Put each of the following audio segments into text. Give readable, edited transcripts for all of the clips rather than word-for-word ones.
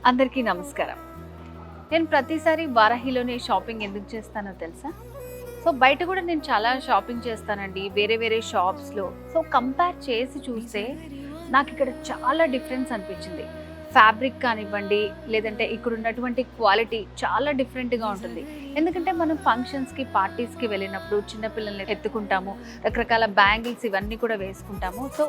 అందరికీ నమస్కారం. నేను ప్రతిసారి వారాహిలోనే షాపింగ్ ఎందుకు చేస్తానో తెలుసా? సో బయట కూడా నేను చాలా షాపింగ్ చేస్తానండి, వేరే వేరే షాప్స్లో. సో కంపేర్ చేసి చూస్తే నాకు ఇక్కడ చాలా డిఫరెన్స్ అనిపించింది. ఫ్యాబ్రిక్ కానివ్వండి, లేదంటే ఇక్కడ ఉన్నటువంటి క్వాలిటీ చాలా డిఫరెంట్గా ఉంటుంది. ఎందుకంటే మనం ఫంక్షన్స్కి, పార్టీస్కి వెళ్ళినప్పుడు చిన్నపిల్లల్ని ఎత్తుకుంటాము, రకరకాల బ్యాంగిల్స్ ఇవన్నీ కూడా వేసుకుంటాము. సో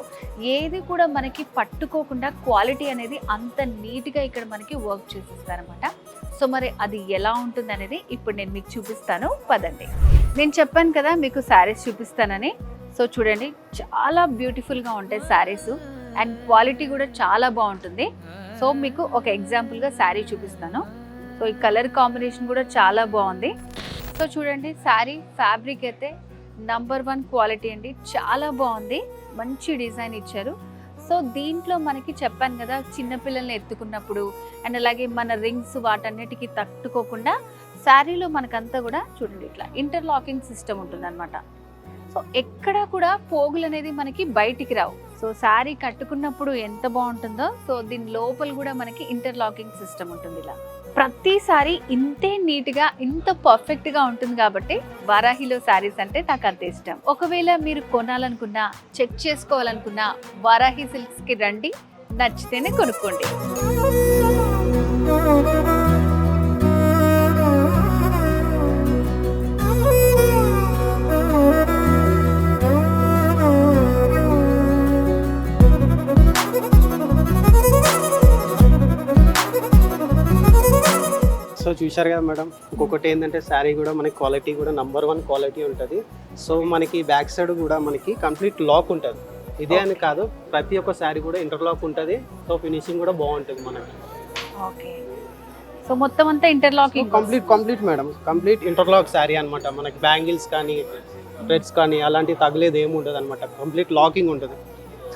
ఏది కూడా మనకి పట్టుకోకుండా క్వాలిటీ అనేది అంత నీట్గా ఇక్కడ మనకి వర్క్ చేసిస్తారనమాట. సో మరి అది ఎలా ఉంటుంది అనేది ఇప్పుడు నేను మీకు చూపిస్తాను, పదండి. నేను చెప్పాను కదా మీకు శారీస్ చూపిస్తానని. సో చూడండి, చాలా బ్యూటిఫుల్గా ఉంటాయి శారీస్ అండ్ క్వాలిటీ కూడా చాలా బాగుంటుంది. సో మీకు ఒక ఎగ్జాంపుల్గా శారీ చూపిస్తాను. సో ఈ కలర్ కాంబినేషన్ కూడా చాలా బాగుంది. సో చూడండి, శారీ ఫ్యాబ్రిక్ అయితే నంబర్ 1 క్వాలిటీ అండి, చాలా బాగుంది, మంచి డిజైన్ ఇచ్చారు. సో దీంట్లో మనకి చెప్పాను కదా, చిన్నపిల్లల్ని ఎత్తుకున్నప్పుడు అండ్ అలాగే మన రింగ్స్ వాటన్నిటికీ తట్టుకోకుండా శారీలో మనకంతా కూడా చూడండి ఇట్లా ఇంటర్లాకింగ్ సిస్టమ్ ఉంటుంది అనమాట. సో ఎక్కడ కూడా పోగులు అనేది మనకి బయటికి రావు. సో శారీ కట్టుకున్నప్పుడు ఎంత బాగుంటుందో, సో దీని లోపల కూడా మనకి ఇంటర్లాకింగ్ సిస్టమ్ ఉంటుంది. ఇలా ప్రతిసారి ఇంతే నీట్గా, ఇంత పర్ఫెక్ట్గా ఉంటుంది కాబట్టి వారాహిలో శారీస్ అంటే నాకు అంత ఇష్టం. ఒకవేళ మీరు కొనాలనుకున్నా, చెక్ చేసుకోవాలనుకున్నా వారాహి సిల్క్స్కి రండి, నచ్చితేనే కొనుక్కోండి. సో చూశారు కదా మేడం, ఇంకొకటి ఏంటంటే శారీ కూడా మనకి క్వాలిటీ కూడా నంబర్ 1 క్వాలిటీ ఉంటుంది. సో మనకి బ్యాక్ సైడ్ కూడా మనకి కంప్లీట్ లాక్ ఉంటుంది. ఇదే అని కాదు, ప్రతి ఒక్క శారీ కూడా ఇంటర్లాక్ ఉంటుంది. సో ఫినిషింగ్ కూడా బాగుంటుంది మనకి. ఓకే, సో మొత్తం అంతా interlocking complete madam, complete interlock sari అనమాట. మనకి బ్యాంగిల్స్ కానీ థ్రెడ్స్ కానీ అలాంటివి తగిలేదు ఏమి ఉండదు అనమాట. కంప్లీట్ లాకింగ్ ఉంటుంది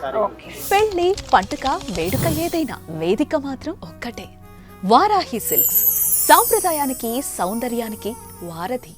శారీ. పెళ్లి, పండుగ, వేడుక ఏదైనా వేదిక మాత్రం ఒక్కటే. వారాహి సిల్క్స్, సాంప్రదాయానికి, సౌందర్యానికి వారధి.